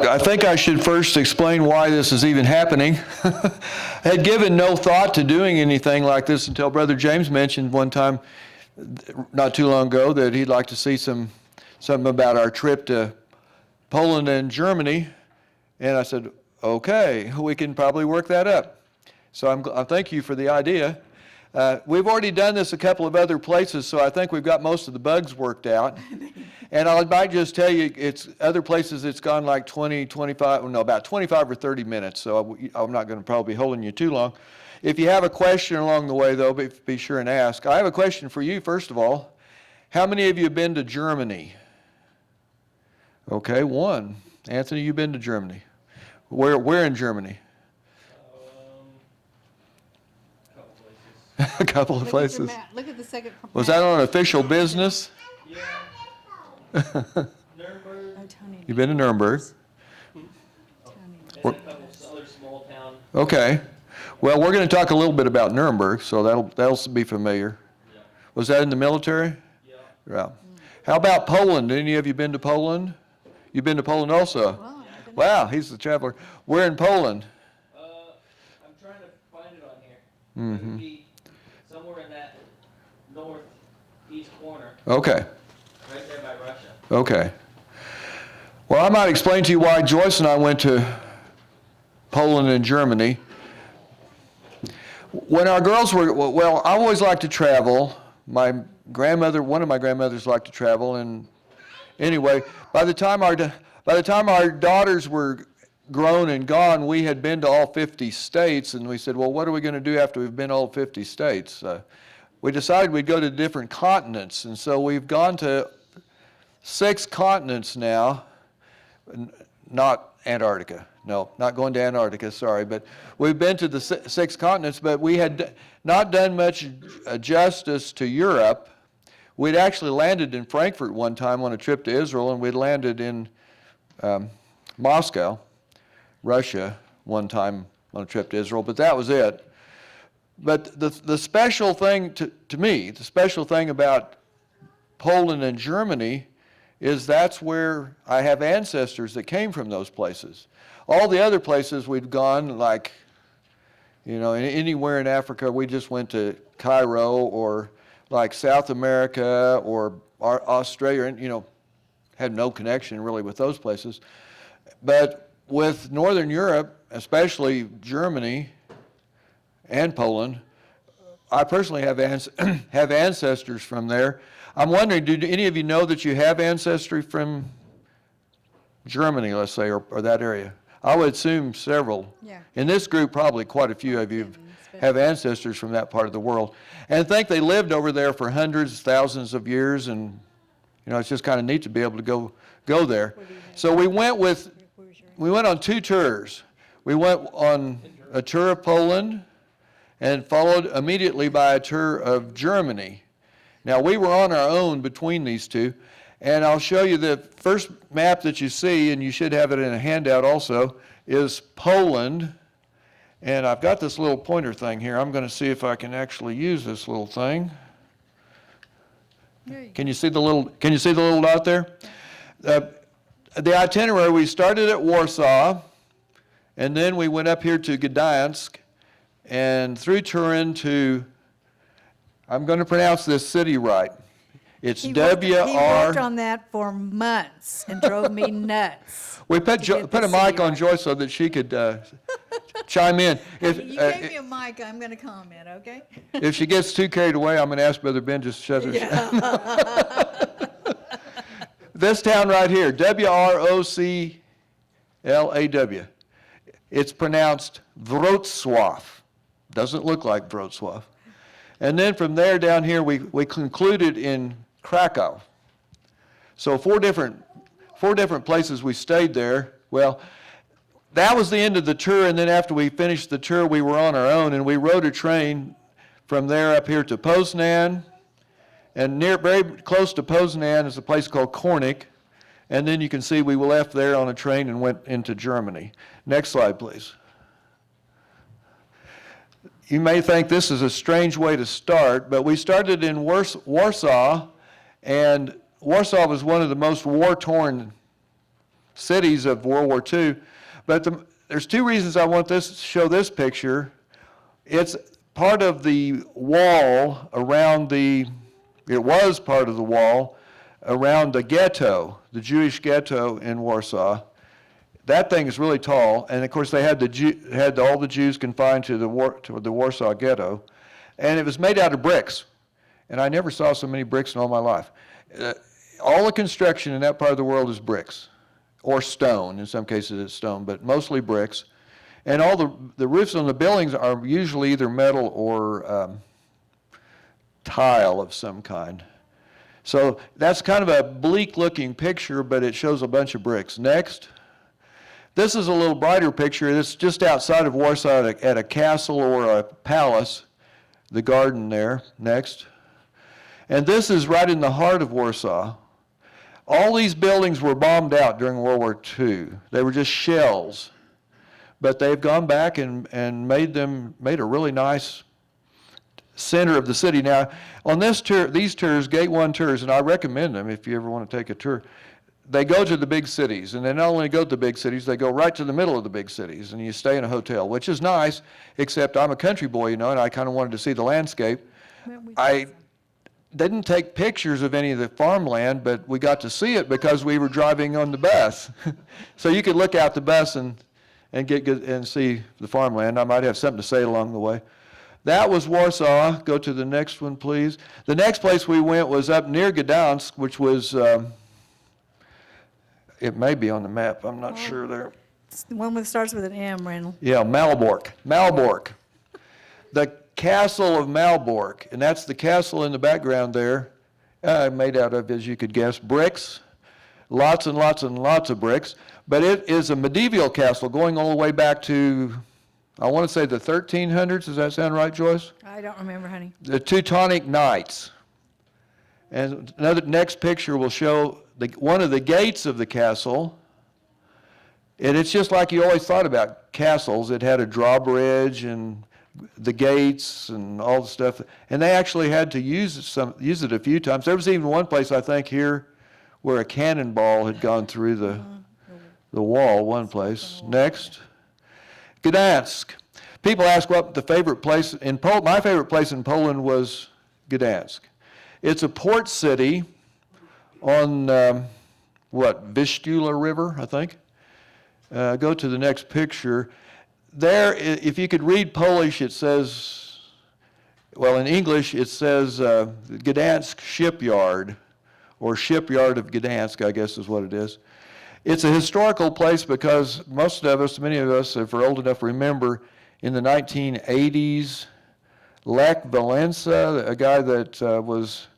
I think I should first explain why this is even happening. I had given no thought to doing anything like this until Brother James mentioned one time, not too long ago, that he'd like to see something about our trip to Poland and Germany. And I said, okay, we can probably work that up. So I thank you for the idea. We've already done this a couple of other places, so I think we've got most of the bugs worked out. And I might just tell you, it's other places it's gone like 20, 25, no, about 25 or 30 minutes, so I'm not going to probably be holding you too long. If you have a question along the way, though, be sure and ask. I have a question for you, first of all. How many of you have been to Germany? Okay, one. Anthony, you've been to Germany. Where in Germany? A couple of places. Look at the second map. Was that on official business? Yeah. Nuremberg. Oh, Tony. You've been to Nuremberg. And a couple other small town. Okay. Well, we're going to talk a little bit about Nuremberg, so that'll be familiar. Yeah. Was that in the military? Yeah. Yeah. How about Poland? Any of you been to Poland? You've been to Poland also? Wow, he's the traveler. Where in Poland? I'm trying to find it on here. Mm-hmm. It would be somewhere in that northeast corner, Okay. right there by Russia. Okay. Well, I might explain to you why Joyce and I went to Poland and Germany. When our girls were, well, I always liked to travel. One of my grandmothers liked to travel, and anyway, by the time our daughters were grown and gone, we had been to all 50 states, and we said, well, what are we going to do after we've been all 50 states? We decided we'd go to different continents, and so we've gone to 6 continents now, not Antarctica. No, not going to Antarctica, sorry, but we've been to the 6 continents, but we had not done much justice to Europe. We'd actually landed in Frankfurt one time on a trip to Israel, and we'd landed in Moscow, Russia, one time on a trip to Israel, but that was it. But the special thing to me, the special thing about Poland and Germany is that's where I have ancestors that came from those places. All the other places we've gone, like, anywhere in Africa, we just went to Cairo, or like South America or Australia, and, had no connection really with those places. But with Northern Europe, especially Germany and Poland, I personally have ancestors from there. I'm wondering, do any of you know that you have ancestry from Germany, let's say, or that area? I would assume several. Yeah. In this group, probably quite a few of you have ancestors from that part of the world. And I think they lived over there for hundreds, thousands of years, and it's just kind of neat to be able to go there. So we went on 2 tours. We went on a tour of Poland and followed immediately by a tour of Germany. Now, we were on our own between these two, and I'll show you the first map that you see, and you should have it in a handout also, is Poland. And I've got this little pointer thing here. I'm going to see if I can actually use this little thing. Can you see the little dot there? The itinerary, we started at Warsaw, and then we went up here to Gdansk, and through Turin to, I'm going to pronounce this city right. It's W-R. He worked on that for months and drove me nuts. We put a mic on Joyce so that she could chime in. You gave me a mic, I'm going to comment, okay? If she gets too carried away, I'm going to ask Brother Ben just to shut her. Yeah. This town right here, W-R-O-C-L-A-W. It's pronounced Wrocław. Doesn't look like Wrocław. And then from there down here, we concluded in Krakow. So four different places we stayed there. Well, that was the end of the tour, and then after we finished the tour, we were on our own, and we rode a train from there up here to Poznan, and very close to Poznan is a place called Kornik, and then you can see we left there on a train and went into Germany. Next slide, please. You may think this is a strange way to start, but we started in Warsaw, and Warsaw was one of the most war-torn cities of World War II. But there's two reasons I want to show this picture. It's part of the wall around it was part of the wall around the ghetto, the Jewish ghetto in Warsaw. That thing is really tall, and of course they had all the Jews confined to the Warsaw ghetto, and it was made out of bricks. And I never saw so many bricks in all my life. All the construction in that part of the world is bricks, or stone. In some cases it's stone, but mostly bricks. And all the roofs on the buildings are usually either metal or tile of some kind. So that's kind of a bleak-looking picture, but it shows a bunch of bricks. Next. This is a little brighter picture. It's just outside of Warsaw at a castle or a palace, the garden there. Next. And this is right in the heart of Warsaw. All these buildings were bombed out during World War II. They were just shells. But they've gone back and made a really nice center of the city. Now, on these tours, Gate 1 tours, and I recommend them if you ever want to take a tour, they go to the big cities, and they not only go to the big cities, they go right to the middle of the big cities, and you stay in a hotel, which is nice, except I'm a country boy, and I kind of wanted to see the landscape. I didn't take pictures of any of the farmland, but we got to see it because we were driving on the bus. So you could look out the bus and get good and see the farmland. I might have something to say along the way. That was Warsaw. Go to the next one, please. The next place we went was up near Gdansk, which was, it may be on the map. I'm not sure there. It's the one that starts with an M, Randall. Yeah, Malbork. Malbork. The castle of Malbork, and that's the castle in the background there, made out of, as you could guess, bricks. Lots and lots and lots of bricks. But it is a medieval castle going all the way back to, I want to say the 1300s. Does that sound right, Joyce? I don't remember, honey. The Teutonic Knights. And next picture will show one of the gates of the castle. And it's just like you always thought about castles. It had a drawbridge and the gates and all the stuff. And they actually had to use it a few times. There was even one place, I think, here where a cannonball had gone through the wall, one place. Next. Gdansk. People ask what the favorite place in Poland. My favorite place in Poland was Gdansk. It's a port city on, Vistula River, I think. Go to the next picture. There, if you could read Polish, it says, well, in English, it says Gdansk Shipyard, or Shipyard of Gdansk, I guess is what it is. It's a historical place because many of us, if we're old enough, remember in the 1980s, Lech Walesa, a guy that was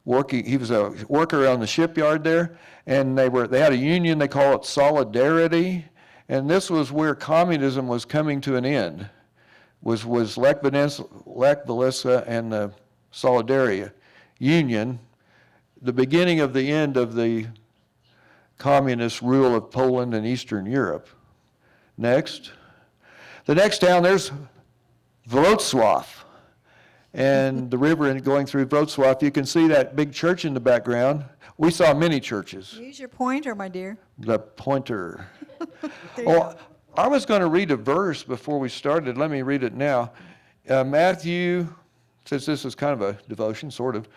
working, he was a worker on the shipyard there, and they had a union, they call it Solidarity, and this was where communism was coming to an end, was Lech Walesa and the Solidarity Union, the beginning of the end of the communist rule of Poland and Eastern Europe. Next. The next town, there's Wrocław. And the river going through Wrocław, you can see that big church in the background. We saw many churches. Use your pointer, my dear. The pointer. There you go. I was going to read a verse before we started. Let me read it now. Matthew, since this is kind of a devotion, sort of.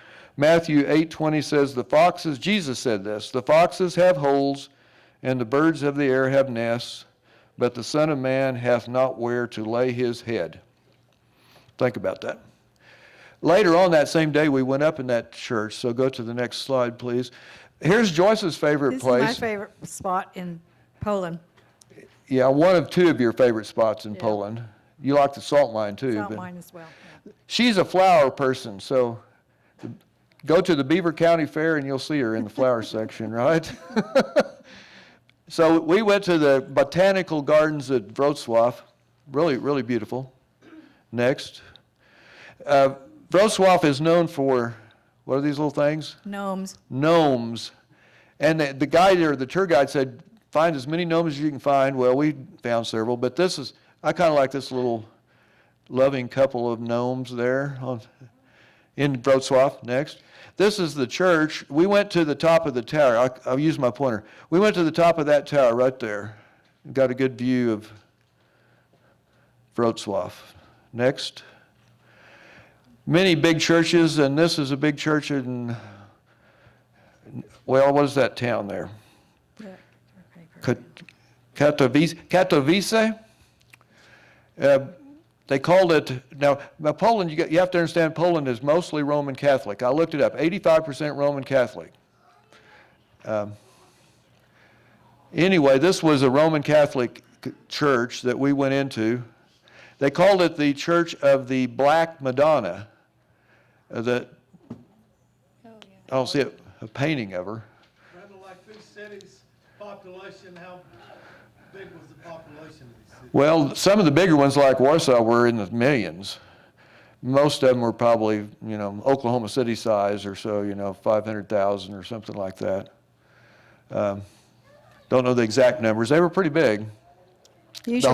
Matthew 8:20 says, Jesus said this, the foxes have holes, and the birds of the air have nests, but the Son of Man hath not where to lay his head. Think about that. Later on that same day, we went up in that church, so go to the next slide, please. Here's Joyce's favorite place. This is my favorite spot in Poland. Yeah, one of two of your favorite spots in Yeah. Poland. You like the salt mine, too. Salt but mine as well. Yeah. she's a flower person, so go to the Beaver County Fair and you'll see her in the flower section, right? So we went to the botanical gardens at Wrocław. Really, really beautiful. Next. Wrocław is known for, what are these little things? Gnomes. Gnomes. And the guide there, the tour guide said, find as many gnomes as you can find. Well, we found several, but I kind of like this little loving couple of gnomes there in Wrocław. Next. This is the church. We went to the top of the tower. I'll use my pointer. We went to the top of that tower right there. Got a good view of Wrocław. Next. Many big churches, and this is a big church in, well, what is that town there? Katowice? They called it, now Poland, you have to understand Poland is mostly Roman Catholic. I looked it up, 85% Roman Catholic. Anyway, this was a Roman Catholic church that we went into. They called it the Church of the Black Madonna. I don't see a painting of her. Randall, like these cities, population, how big was the population of these cities? Well, some of the bigger ones like Warsaw were in the millions. Most of them were probably, Oklahoma City size or so, 500,000 or something like that. Don't know the exact numbers. They were pretty big. Use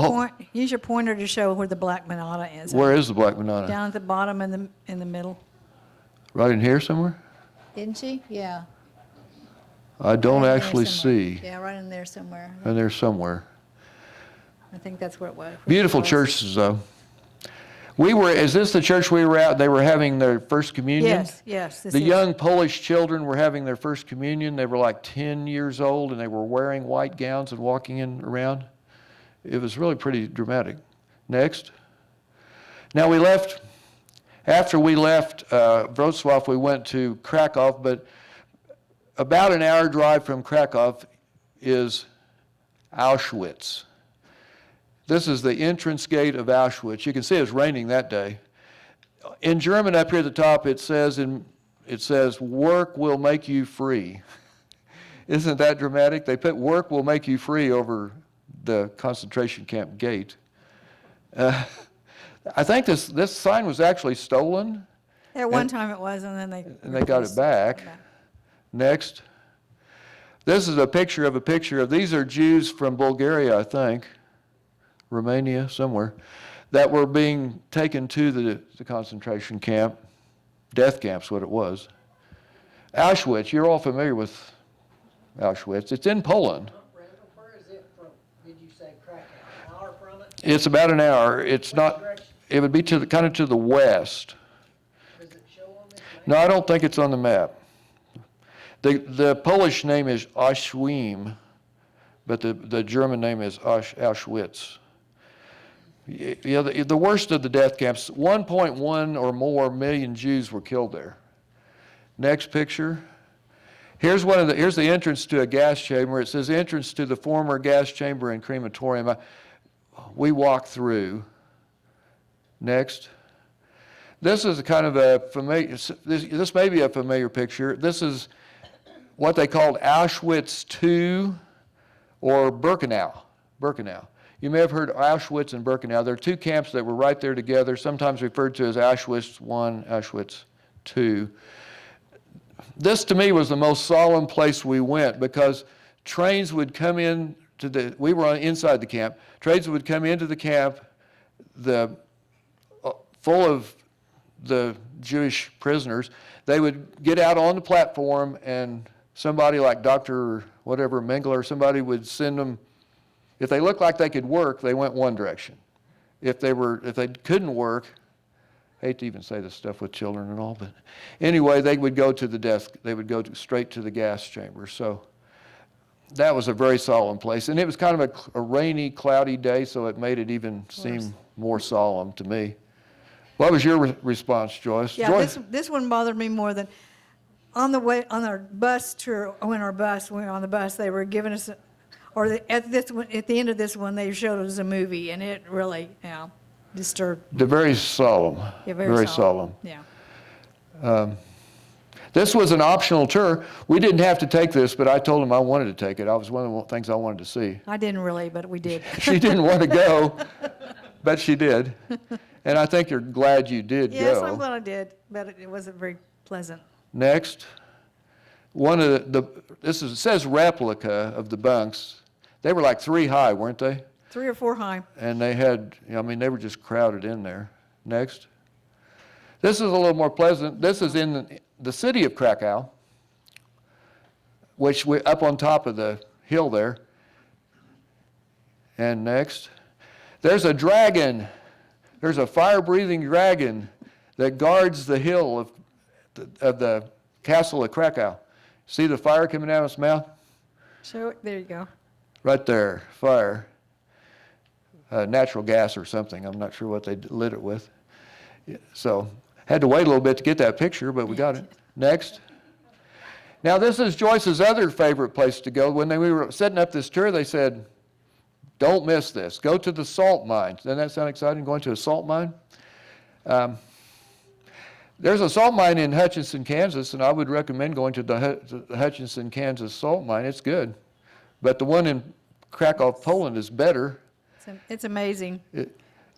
your pointer to show where the Black Madonna is. Where is the Black Madonna? Down at the bottom in the middle. Right in here somewhere? Isn't she? Yeah. I don't Right in there actually somewhere. see. Yeah, right in there somewhere. In there somewhere. I think that's where it was. Beautiful churches, though. Is this the church we were at? They were having their first communion? Yes. The young Polish children were having their first communion. They were like 10 years old, and they were wearing white gowns and walking around. It was really pretty dramatic. Next. Now after we left Wrocław, we went to Krakow, but about an hour drive from Krakow is Auschwitz. This is the entrance gate of Auschwitz. You can see it was raining that day. In German up here at the top, it says, work will make you free. Isn't that dramatic? They put work will make you free over the concentration camp gate. I think this sign was actually stolen. At one time it was, and then they got it back. Next. This is a picture of, these are Jews from Bulgaria, I think, Romania, somewhere, that were being taken to the concentration camp. Death camp's what it was. Auschwitz, you're all familiar with Auschwitz. It's in Poland. Randall, where is it from? Did you say Krakow? An hour from it? It's about an hour. It's Which not, direction? it would be kind of to the west. Does it show on this map? No, I don't think it's on the map. The Polish name is Auschwim, but the German name is Auschwitz. Yeah, the worst of the death camps, 1.1 or more million Jews were killed there. Next picture. Here's the entrance to a gas chamber. It says entrance to the former gas chamber and crematorium. We walked through. Next. This is kind of a familiar, this may be a familiar picture. This is what they called Auschwitz II or Birkenau. You may have heard Auschwitz and Birkenau. There are two camps that were right there together, sometimes referred to as Auschwitz I, Auschwitz II. This to me was the most solemn place we went because trains would come in we were inside the camp. Trains would come into the camp, full of the Jewish prisoners. They would get out on the platform, and somebody like Dr. whatever Mengele or somebody would send them. If they looked like they could work, they went one direction. If they couldn't work, I hate to even say this stuff with children and all, but anyway, they would go to the desk. They would go straight to the gas chamber. So that was a very solemn place, and it was kind of a rainy, cloudy day, so it made it even seem more solemn to me. What was your response, Joyce? Yeah, Joyce? this one bothered me more than on our bus tour. When we were on the bus, they were giving us, at the end of this one, they showed us a movie, and it really, disturbed. They're very solemn. Yeah, very solemn. Yeah. This was an optional tour. We didn't have to take this, but I told them I wanted to take it. It was one of the things I wanted to see. I didn't really, but we did. She didn't want to go, but she did. And I think you're glad you did go. Yes, I'm glad I did, but it wasn't very pleasant. Next. It says replica of the bunks. They were like 3 high, weren't they? 3 or 4 high. And they had, they were just crowded in there. Next. This is a little more pleasant. This is in the city of Krakow, which we up on top of the hill there. And next, there's a dragon. There's a fire-breathing dragon that guards the hill of the castle of Krakow. See the fire coming out of its mouth? Show it, there you go. Right there, fire. Natural gas or something. I'm not sure what they lit it with. So, had to wait a little bit to get that picture, but we got it. Next. Now, this is Joyce's other favorite place to go. When we were setting up this tour, they said, don't miss this. Go to the salt mines. Doesn't that sound exciting, going to a salt mine? There's a salt mine in Hutchinson, Kansas, and I would recommend going to the Hutchinson, Kansas salt mine. It's good. But the one in Krakow, Poland is better. It's amazing.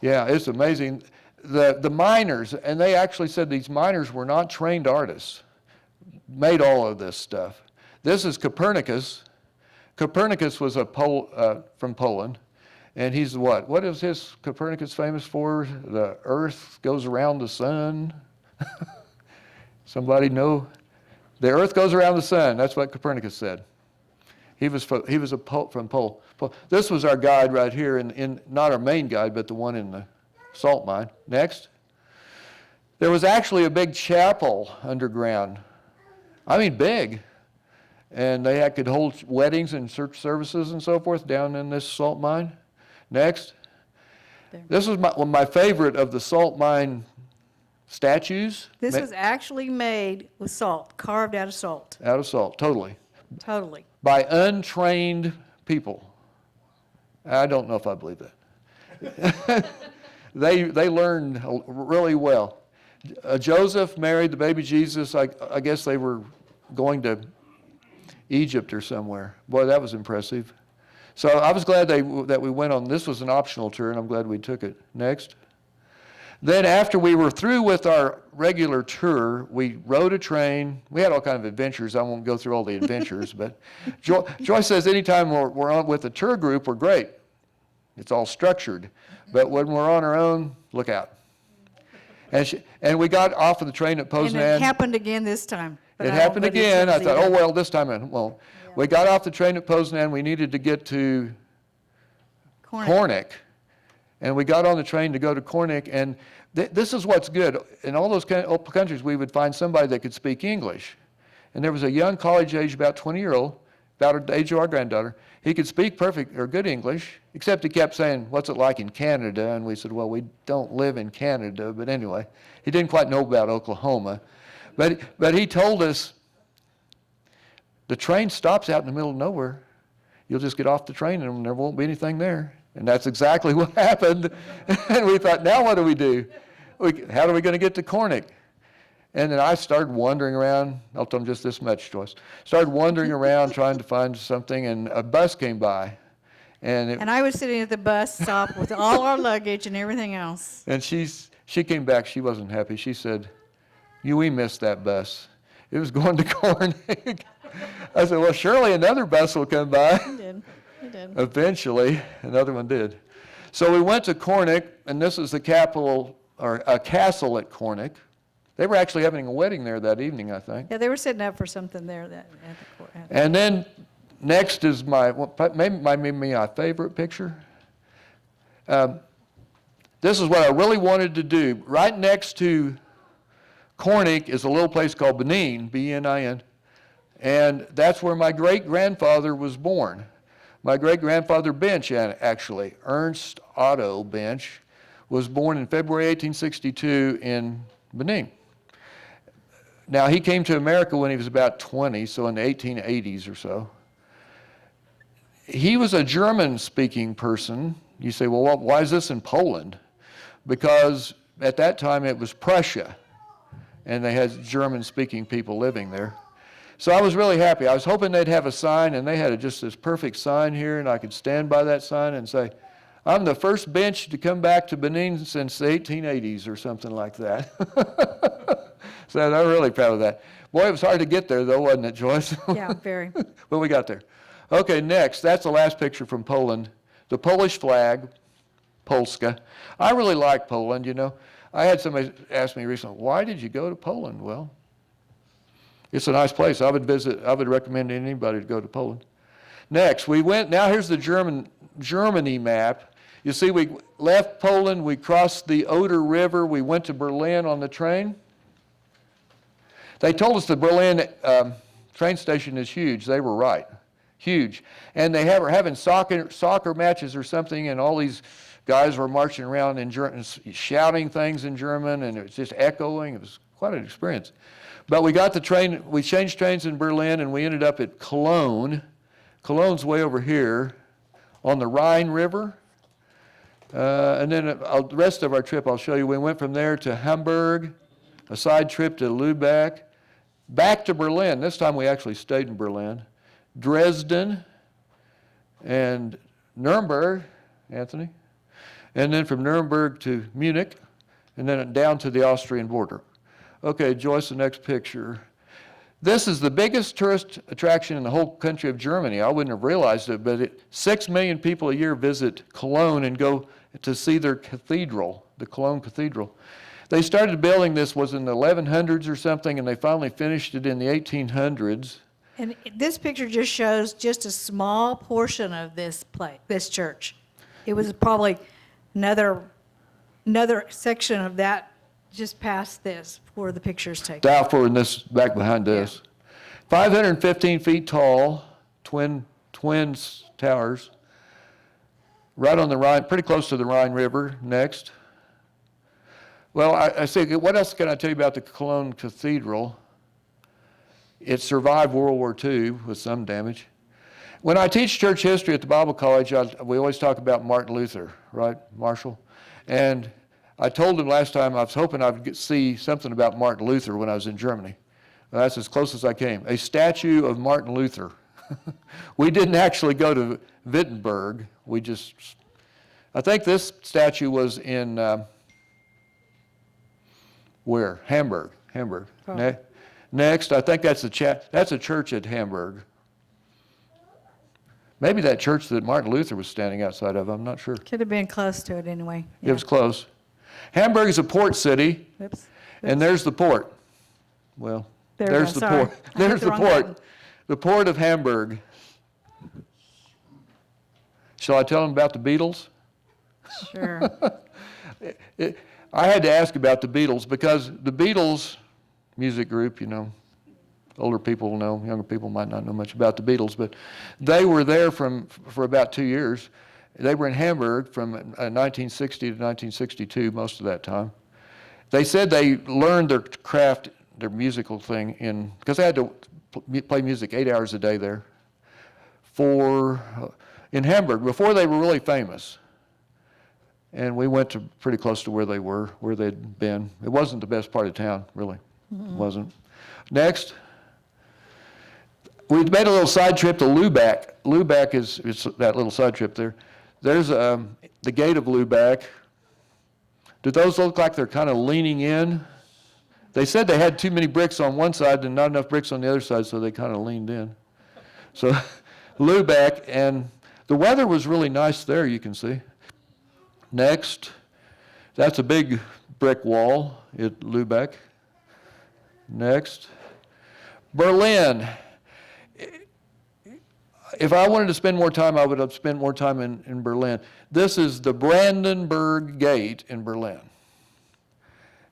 Yeah, it's amazing. The miners, and they actually said these miners were not trained artists, made all of this stuff. This is Copernicus. Copernicus was from Poland, and he's what? What is his Copernicus famous for? The earth goes around the sun. Somebody know? The earth goes around the sun. That's what Copernicus said. He was from Poland. This was our guide right here, in not our main guide, but the one in the salt mine. Next. There was actually a big chapel underground. I mean big. And they could hold weddings and church services and so forth down in this salt mine. Next. There. This is one of my favorite of the salt mine statues. This was actually made with salt, carved out of salt. Out of salt, totally. Totally. By untrained people. I don't know if I believe that. They learned really well. Joseph married the baby Jesus. I guess they were going to Egypt or somewhere. Boy, that was impressive. So I was glad that we went on. This was an optional tour, and I'm glad we took it. Next. Then after we were through with our regular tour, we rode a train. We had all kinds of adventures. I won't go through all the adventures, but Joyce says anytime we're on with a tour group, we're great. It's all structured. But when we're on our own, look out. And we got off of the train at Poznan. And it happened again this time. It happened again. I thought, oh, well, this time it won't. Yeah. We got off the train at Poznan. We needed to get to Kornik. And we got on the train to go to Kornik. And this is what's good. In all those countries, we would find somebody that could speak English. And there was a young college-age, about 20-year-old, about the age of our granddaughter. He could speak perfect or good English, except he kept saying, what's it like in Canada? And we said, well, we don't live in Canada. But anyway, he didn't quite know about Oklahoma. But he told us, the train stops out in the middle of nowhere. You'll just get off the train and there won't be anything there. And that's exactly what happened. And we thought, now what do we do? How are we going to get to Kornik? And then I started wandering around. I'll tell them just this much, Joyce. Started wandering around trying to find something, and a bus came by. And I was sitting at the bus stop with all our luggage and everything else. And she came back. She wasn't happy. She said, we missed that bus. It was going to Kornik. I said, well, surely another bus will come by. It did. Eventually, another one did. So we went to Kornik, and this is the capital, or a castle at Kornik. They were actually having a wedding there that evening, I think. Yeah, they were setting up for something there at the court. And then next is maybe my favorite picture. This is what I really wanted to do. Right next to Kornik is a little place called Benin, B-E-N-I-N, and that's where my great-grandfather was born. My great-grandfather Bensch, actually, Ernst Otto Bensch, was born in February 1862 in Benin. Now, he came to America when he was about 20, so in the 1880s or so. He was a German-speaking person. You say, well, why is this in Poland? Because at that time it was Prussia, and they had German-speaking people living there. So I was really happy. I was hoping they'd have a sign, and they had just this perfect sign here, and I could stand by that sign and say, I'm the first Bensch to come back to Benin since the 1880s or something like that. So I'm really proud of that. Boy, it was hard to get there, though, wasn't it, Joyce? Yeah, very. But we got there. Okay, next. That's the last picture from Poland. The Polish flag, Polska. I really like Poland, you know. I had somebody ask me recently, why did you go to Poland? Well, It's a nice place. I would recommend anybody to go to Poland. Next, now here's the Germany map. You see, we left Poland, we crossed the Oder River, we went to Berlin on the train. They told us the Berlin train station is huge. They were right. Huge. And they were having soccer matches or something, and all these guys were marching around in German, shouting things in German, and it was just echoing. It was quite an experience. But we got the train, we changed trains in Berlin, and we ended up at Cologne. Cologne's way over here on the Rhine River. And then the rest of our trip I'll show you. We went from there to Hamburg, a side trip to Lübeck, back to Berlin. This time we actually stayed in Berlin. Dresden and Nuremberg, Anthony. And then from Nuremberg to Munich, and then down to the Austrian border. Okay, Joyce, the next picture. This is the biggest tourist attraction in the whole country of Germany. I wouldn't have realized it, but 6 million people a year visit Cologne and go to see their cathedral, the Cologne Cathedral. They started building this was in the 1100s or something, and they finally finished it in the 1800s. And this picture just shows just a small portion of this church. It was probably another section of that just past this where the picture's taken. Balfour in this back behind us. 515 feet tall, twin towers, right on the Rhine, pretty close to the Rhine River. Next. Well, I say, what else can I tell you about the Cologne Cathedral? It survived World War II with some damage. When I teach church history at the Bible College, we always talk about Martin Luther, right, Marshall? And I told him last time I was hoping I would see something about Martin Luther when I was in Germany. Well, that's as close as I came. A statue of Martin Luther. We didn't actually go to Wittenberg. I think this statue was in, where? Hamburg. Oh. Next, I think that's a church at Hamburg. Maybe that church that Martin Luther was standing outside of, I'm not sure. Could have been close to it anyway. It was close. Hamburg is a port city, Oops. and there's the port. Well, There we there's go. the Sorry. port. I hit There's the the wrong port. button. The port of Hamburg. Shall I tell them about the Beatles? Sure. I had to ask about the Beatles because the Beatles music group, older people know, younger people might not know much about the Beatles, but they were there for about 2 years. They were in Hamburg from 1960 to 1962, most of that time. They said they learned their craft, their musical thing because they had to play music 8 hours a day there in Hamburg before they were really famous. And we went to pretty close to where they'd been. It wasn't the best part of town, really. It wasn't. Next. We made a little side trip to Lübeck. Lübeck is that little side trip there. There's the gate of Lübeck. Do those look like they're kind of leaning in? They said they had too many bricks on one side and not enough bricks on the other side, so they kind of leaned in. So Lübeck, and the weather was really nice there, you can see. Next, that's a big brick wall at Lübeck. Next, Berlin. If I wanted to spend more time, I would have spent more time in Berlin. This is the Brandenburg Gate in Berlin.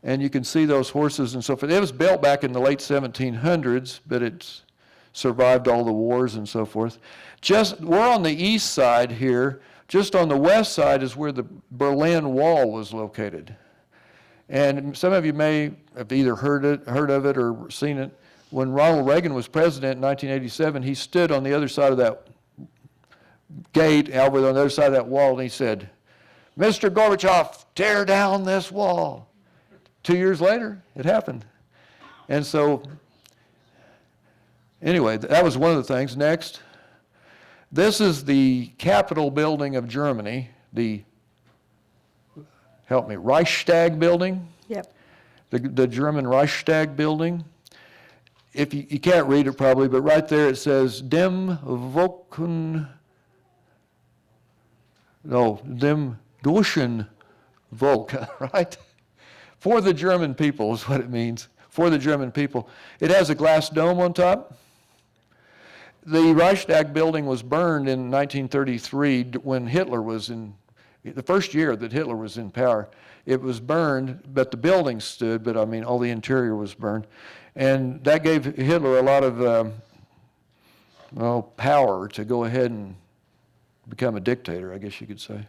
And you can see those horses and so forth. It was built back in the late 1700s, but it's survived all the wars and so forth. We're on the east side here. Just on the west side is where the Berlin Wall was located. And some of you may have either heard of it or seen it. When Ronald Reagan was president in 1987, he stood on the other side of that gate, Albert, on the other side of that wall, and he said, "Mr. Gorbachev, tear down this wall." 2 years later, it happened. And so, anyway, that was one of the things. Next, this is the Capitol building of Germany, Reichstag building. Yep. The German Reichstag building. If you can't read it probably, but right there it says dem deutschen Volk, right? For the German people is what it means. for the German people. It has a glass dome on top. The Reichstag building was burned in 1933 when Hitler was in, the first year that Hitler was in power. It was burned, but the building stood, but I mean, all the interior was burned. And that gave Hitler a lot of power to go ahead and become a dictator, I guess you could say.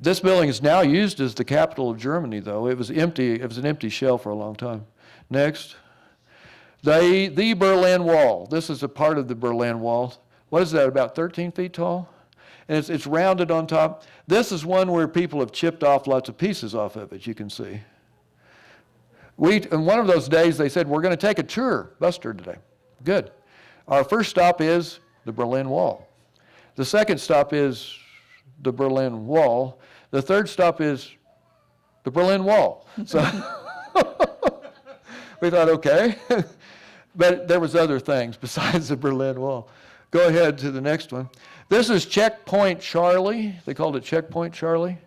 This building is now used as the capital of Germany, though. It was empty. It was an empty shell for a long time. Next. The Berlin Wall. This is a part of the Berlin Wall. What is that, about 13 feet tall? And it's rounded on top. This is one where people have chipped off lots of pieces off of it, you can see. And one of those days they said, we're going to take a tour, bus tour today. Good. Our first stop is the Berlin Wall. The second stop is the Berlin Wall. The third stop is the Berlin Wall. So we thought, okay. But there was other things besides the Berlin Wall. Go ahead to the next one. This is Checkpoint Charlie. They called it Checkpoint Charlie.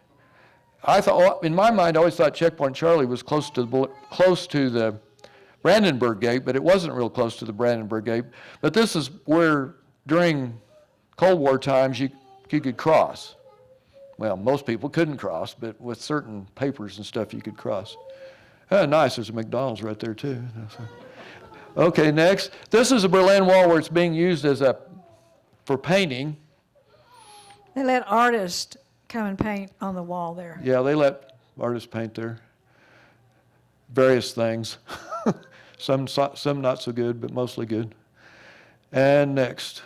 I thought, in my mind, I always thought Checkpoint Charlie was close to the Brandenburg Gate, but it wasn't real close to the Brandenburg Gate. But this is where, during Cold War times, you could cross. Well, most people couldn't cross, but with certain papers and stuff, you could cross. Nice. There's a McDonald's right there, too. Okay, next. This is a Berlin Wall where it's being used for painting. They let artists come and paint on the wall there. Yeah, they let artists paint there. Various things. Some not so good, but mostly good. And next.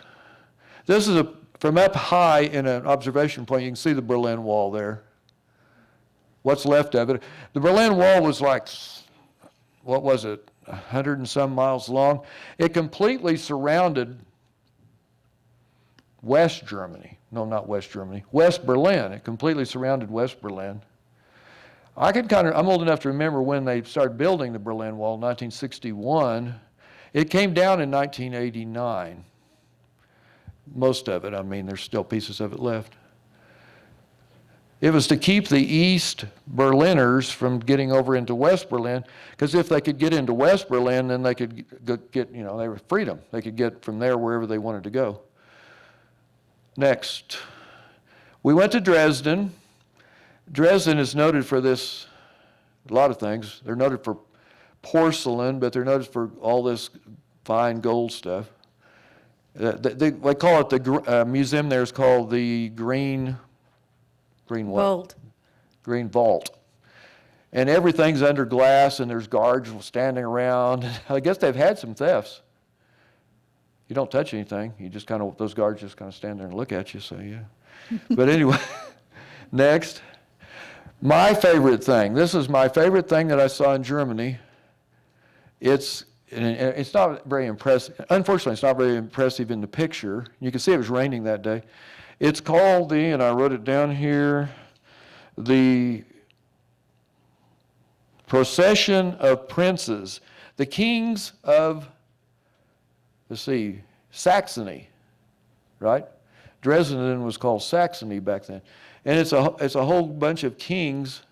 This is from up high in an observation point, you can see the Berlin Wall there. What's left of it. The Berlin Wall was like, what was it, 100 and some miles long. It completely surrounded West Germany. No, not West Germany. West Berlin. It completely surrounded West Berlin. I'm old enough to remember when they started building the Berlin Wall, 1961. It came down in 1989. Most of it. I mean, there's still pieces of it left. It was to keep the East Berliners from getting over into West Berlin, because if they could get into West Berlin, then they could get, they were freedom. They could get from there wherever they wanted to go. Next. We went to Dresden. Dresden is noted for a lot of things. They're noted for porcelain, but they're noted for all this fine gold stuff. They call it, the museum there is called the Green what? Vault. Green Vault. And everything's under glass, and there's guards standing around. I guess they've had some thefts. You don't touch anything. You just those guards just kind of stand there and look at you, so yeah. But anyway, next. My favorite thing. This is my favorite thing that I saw in Germany. It's not very impressive. Unfortunately, it's not very impressive in the picture. You can see it was raining that day. It's called and I wrote it down here, the Procession of Princes, the kings of, Saxony, right? Dresden was called Saxony back then. And it's a whole bunch of kings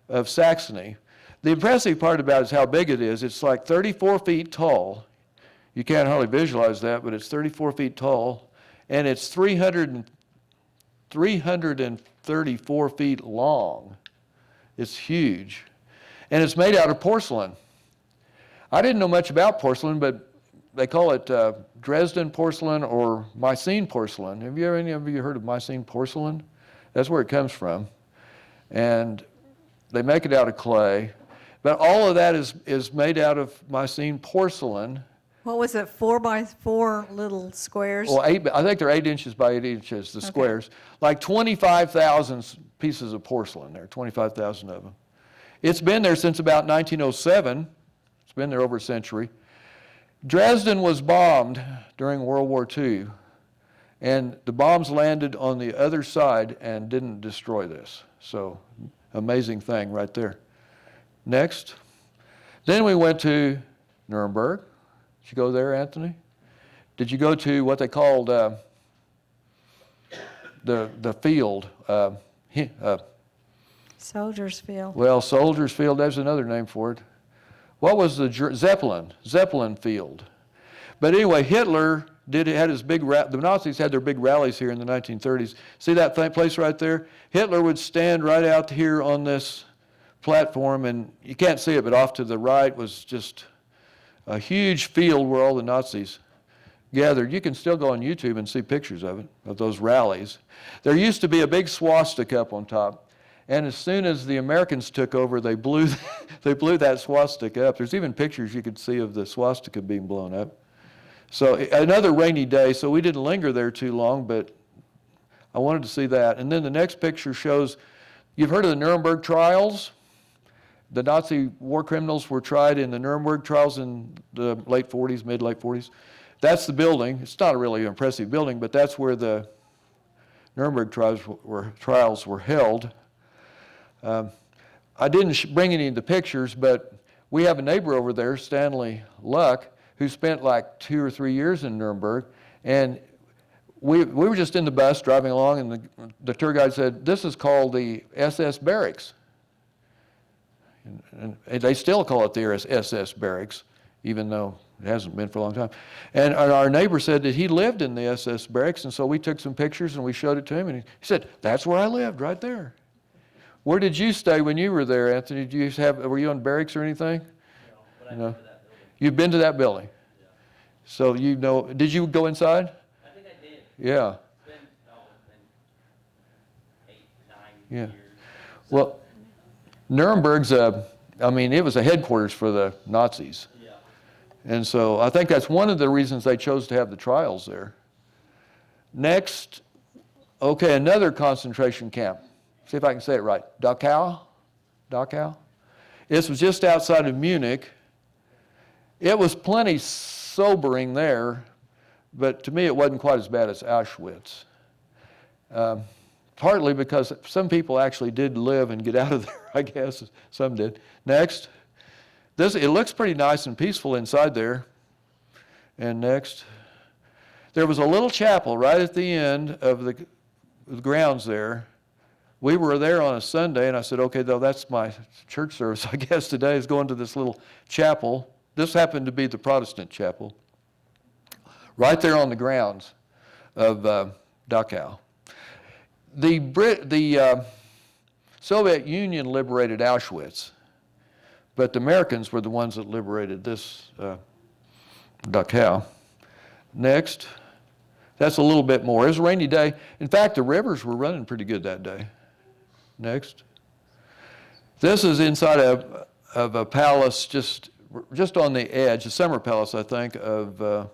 of Saxony. The impressive part about it is how big it is. It's like 34 feet tall. You can't hardly visualize that, but it's 34 feet tall. And it's 334 feet long. It's huge. And it's made out of porcelain. I didn't know much about porcelain, but they call it Dresden porcelain or Mycene porcelain. Have any of you heard of Mycene porcelain? That's where it comes from. And they make it out of clay. But all of that is made out of Mycene porcelain. What was it, 4 by 4 little squares? Well, I think they're 8 inches by 8 inches, the squares. Like 25,000 pieces of porcelain there, 25,000 of them. It's been there since about 1907. It's been there over a century. Dresden was bombed during World War II, and the bombs landed on the other side and didn't destroy this. So, amazing thing right there. Next. Then we went to Nuremberg. Did you go there, Anthony? Did you go to what they called the field? Soldiers Field. Well, Soldiers Field, there's another name for it. What was the Zeppelin field? But anyway, Hitler had his big, the Nazis had their big rallies here in the 1930s. See that place right there? Hitler would stand right out here on this platform, and you can't see it, but off to the right was just a huge field where all the Nazis gathered. You can still go on YouTube and see pictures of it, of those rallies. There used to be a big swastika up on top. And as soon as the Americans took over, they blew that swastika up. There's even pictures you could see of the swastika being blown up. So another rainy day, so we didn't linger there too long, but I wanted to see that. And then the next picture shows, you've heard of the Nuremberg trials? The Nazi war criminals were tried in the Nuremberg trials in the late 40s, mid-late 40s. That's the building. It's not a really impressive building, but that's where the Nuremberg trials were held. I didn't bring any of the pictures, but we have a neighbor over there, Stanley Luck, who spent like 2 or 3 years in Nuremberg. And we were just in the bus driving along, and the tour guide said, this is called the SS barracks. And they still call it the SS barracks, even though it hasn't been for a long time. And our neighbor said that he lived in the SS barracks, and so we took some pictures and we showed it to him, and he said, that's where I lived, right there. Where did you stay when you were there, Anthony? Were you on barracks or anything? No, but I've No. been to that building. You've been to that building? Yeah. So you know, did you go inside? I think I did. Yeah. It's been 8, 9 Yeah. years. Well, Nuremberg's it was a headquarters for the Nazis. Yeah. And so I think that's one of the reasons they chose to have the trials there. Next, okay, another concentration camp. See if I can say it right. Dachau? This was just outside of Munich. It was plenty sobering there, but to me it wasn't quite as bad as Auschwitz. Partly because some people actually did live and get out of there, I guess. Some did. Next. It looks pretty nice and peaceful inside there. And next. There was a little chapel right at the end of the grounds there. We were there on a Sunday, and I said, okay, though, that's my church service, I guess, today is going to this little chapel. This happened to be the Protestant chapel. Right there on the grounds of Dachau. The Soviet Union liberated Auschwitz, but the Americans were the ones that liberated this Dachau. Next. That's a little bit more. It was a rainy day. In fact, the rivers were running pretty good that day. Next. This is inside of a palace just on the edge, a summer palace, I think, of...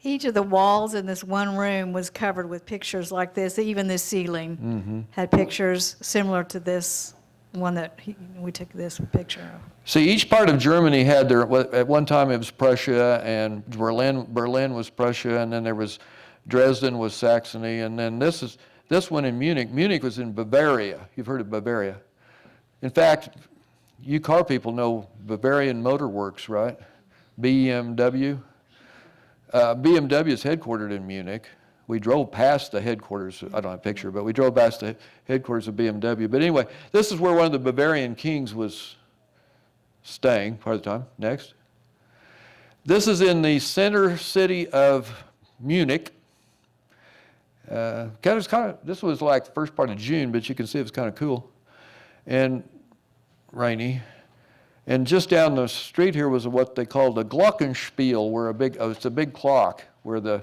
Each of the walls in this one room was covered with pictures like this. Even this ceiling had pictures similar to this one that we took this picture of. See, each part of Germany had at one time it was Prussia, and Berlin was Prussia, and then there was Dresden was Saxony, and then this one in Munich. Munich was in Bavaria. You've heard of Bavaria. In fact, you car people know Bavarian Motor Works, right? BMW. BMW is headquartered in Munich. We drove past the headquarters. I don't have a picture, but we drove past the headquarters of BMW. But anyway, this is where one of the Bavarian kings was staying part of the time. Next. This is in the center city of Munich. This was like the first part of June, but you can see it was kind of cool and rainy. And just down the street here was what they called a Glockenspiel, where it's a big clock where the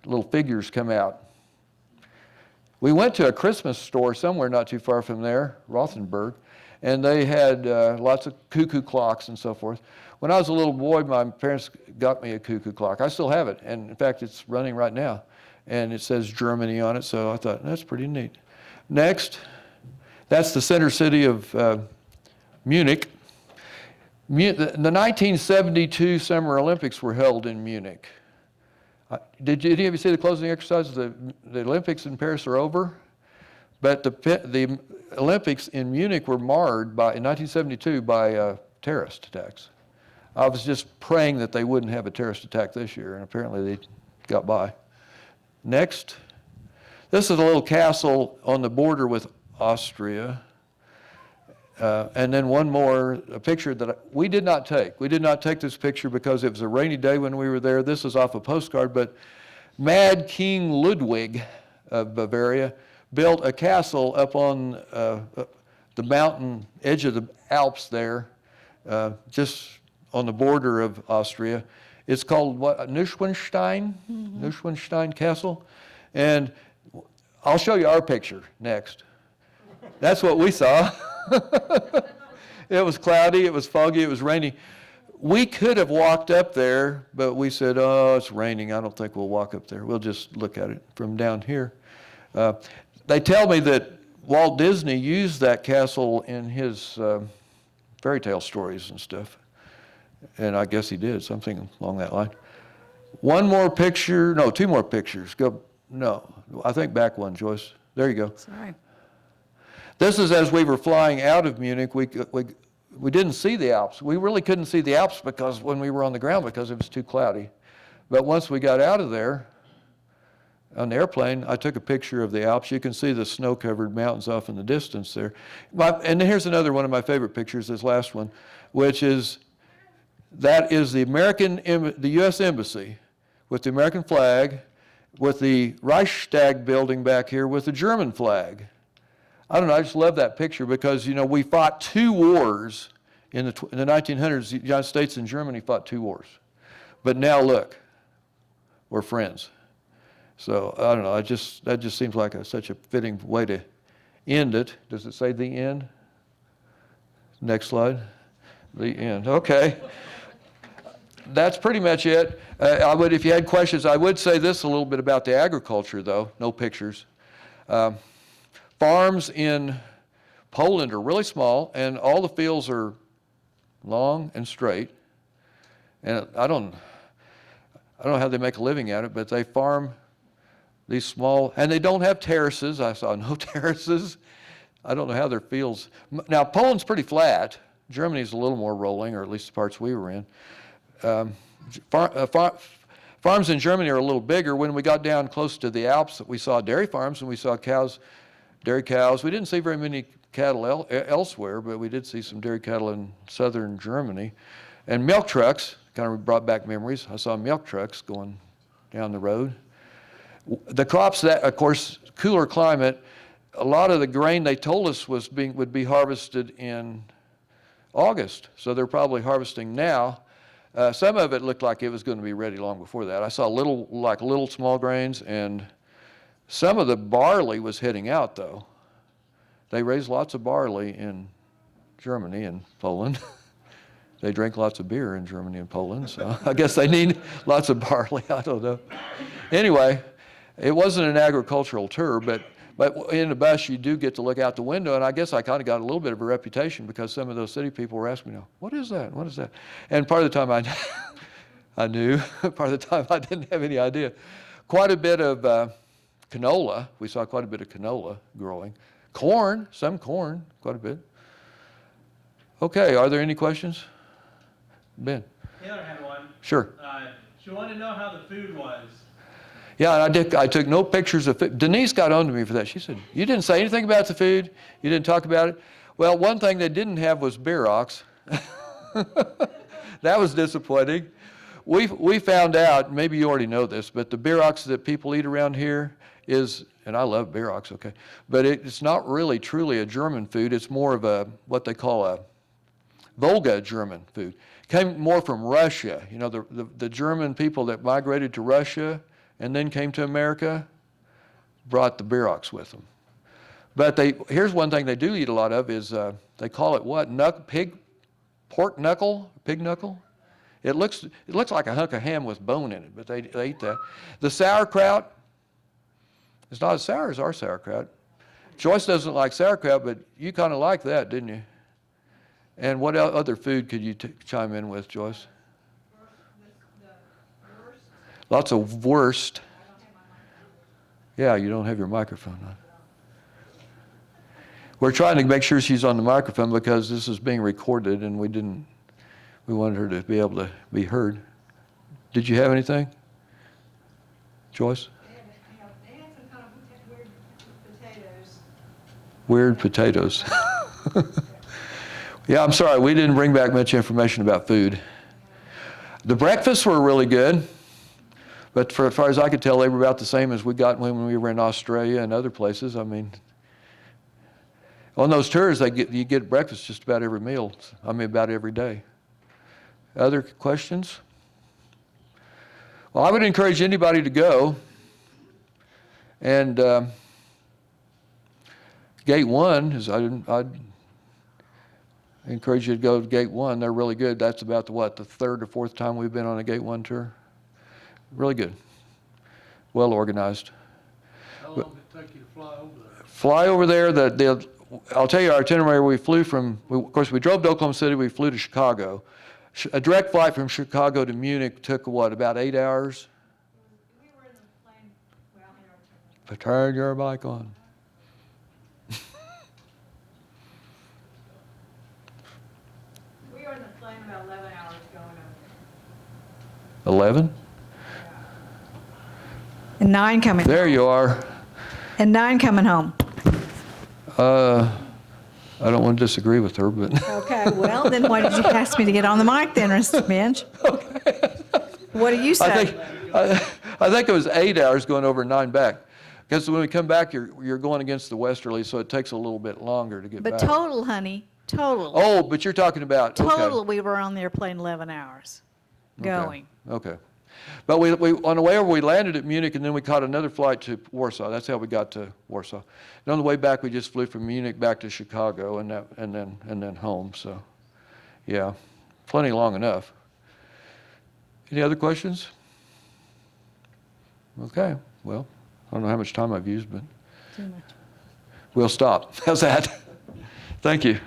little figures come out. We went to a Christmas store somewhere not too far from there, Rothenburg, and they had lots of cuckoo clocks and so forth. When I was a little boy, my parents got me a cuckoo clock. I still have it, and in fact, it's running right now. And it says Germany on it, so I thought, that's pretty neat. Next, that's the center city of Munich. The 1972 Summer Olympics were held in Munich. Did any of you see the closing exercises? The Olympics in Paris are over, but the Olympics in Munich were marred in 1972 by terrorist attacks. I was just praying that they wouldn't have a terrorist attack this year, and apparently they got by. Next. This is a little castle on the border with Austria. And then one more, a picture that we did not take. We did not take this picture because it was a rainy day when we were there. This is off a postcard, but Mad King Ludwig of Bavaria built a castle up on the mountain edge of the Alps there, just on the border of Austria. It's called what, Neuschwanstein? Neuschwanstein Castle. And I'll show you our picture next. That's what we saw. It was cloudy, it was foggy, it was rainy. We could have walked up there, but we said, oh, it's raining. I don't think we'll walk up there. We'll just look at it from down here. They tell me that Walt Disney used that castle in his fairy tale stories and stuff. And I guess he did, something along that line. One more picture, no, two more pictures. Go, no, I think back one, Joyce. There you go. Sorry. This is as we were flying out of Munich. We didn't see the Alps. We really couldn't see the Alps because when we were on the ground because it was too cloudy. But once we got out of there on the airplane, I took a picture of the Alps. You can see the snow-covered mountains off in the distance there. And here's another one of my favorite pictures, this last one, which is, that is the U.S. Embassy with the American flag, with the Reichstag building back here with the German flag. I don't know, I just love that picture because, you know, we fought two wars in the 1900s. The United States and Germany fought two wars. But now look, we're friends. So, I don't know, that just seems like such a fitting way to end it. Does it say the end? Next slide. The end, okay. That's pretty much it. If you had questions, I would say this a little bit about the agriculture, though. No pictures. Farms in Poland are really small, and all the fields are long and straight. And I don't know how they make a living at it, but they farm these small, and they don't have terraces. I saw no terraces. I don't know how their fields. Now, Poland's pretty flat. Germany's a little more rolling, or at least the parts we were in. Farms in Germany are a little bigger. When we got down close to the Alps, we saw dairy farms and we saw dairy cows. We didn't see very many cattle elsewhere, but we did see some dairy cattle in southern Germany. And milk trucks, kind of brought back memories. I saw milk trucks going down the road. The crops that, of course, cooler climate, a lot of the grain they told us would be harvested in August, so they're probably harvesting now. Some of it looked like it was going to be ready long before that. I saw little small grains, and some of the barley was heading out, though. They raise lots of barley in Germany and Poland. They drink lots of beer in Germany and Poland, so I guess they need lots of barley. I don't know. Anyway, it wasn't an agricultural tour, but in the bus, you do get to look out the window, and I guess I kind of got a little bit of a reputation because some of those city people were asking me, what is that? What is that? And part of the time I knew, part of the time I didn't have any idea. Quite a bit of canola. We saw quite a bit of canola growing. Corn, some corn, quite a bit. Okay, are there any questions? Ben? Taylor had one. Sure. She wanted to know how the food was. Yeah, and I took no pictures of food. Denise got on to me for that. She said, you didn't say anything about the food? You didn't talk about it? Well, one thing they didn't have was bierox. That was disappointing. We found out, maybe you already know this, but the bierox that people eat around here is, and I love bierox, okay, but it's not really truly a German food. It's more of what they call a Volga German food. It came more from Russia. You know, the German people that migrated to Russia and then came to America, brought the bierox with them. But here's one thing they do eat a lot of is, they call it what? Pork knuckle? Pig knuckle? It looks like a hunk of ham with bone in it, but they eat that. The sauerkraut, it's not as sour as our sauerkraut. Joyce doesn't like sauerkraut, but you kind of like that, didn't you? And what other food could you chime in with, Joyce? Lots of wurst. Yeah, you don't have your microphone on. We're trying to make sure she's on the microphone because this is being recorded and we wanted her to be able to be heard. Did you have anything? Joyce? They had some kind of weird potatoes. Weird potatoes. Yeah, I'm sorry, we didn't bring back much information about food. The breakfasts were really good, but for as far as I could tell, they were about the same as we got when we were in Australia and other places. I mean, on those tours, you get breakfast just about every meal. I mean, about every day. Other questions? Well, I would encourage anybody to go. And Gate 1 is, I'd encourage you to go to Gate 1. They're really good. That's about the third or fourth time we've been on a Gate 1 tour. Really good. Well organized. How long did it take you to fly over there? Fly over there, I'll tell you our itinerary. We flew of course, we drove to Oklahoma City, we flew to Chicago. A direct flight from Chicago to Munich took, about 8 hours? We were in the plane, well, here, Turn your mic on. we were in the plane about 11 hours going over. 11? And 9 coming. There you are. And 9 coming home. I don't want to disagree with her, but Okay, well, then why did you ask me to get on the mic then, Mr. Bensch? What do you say? I think it was 8 hours going over and 9 back. Because when we come back, you're going against the westerly, so it takes a little bit longer to get But back. total, honey, total. Oh, but you're talking about, okay. Total, we were on the airplane 11 hours going. Okay. But we on the way over, we landed at Munich, and then we caught another flight to Warsaw. That's how we got to Warsaw. And on the way back, we just flew from Munich back to Chicago, and then home. So, yeah, plenty long enough. Any other questions? Okay. Well, I don't know how much time I've used, but Too much. we'll stop. How's that? Thank you.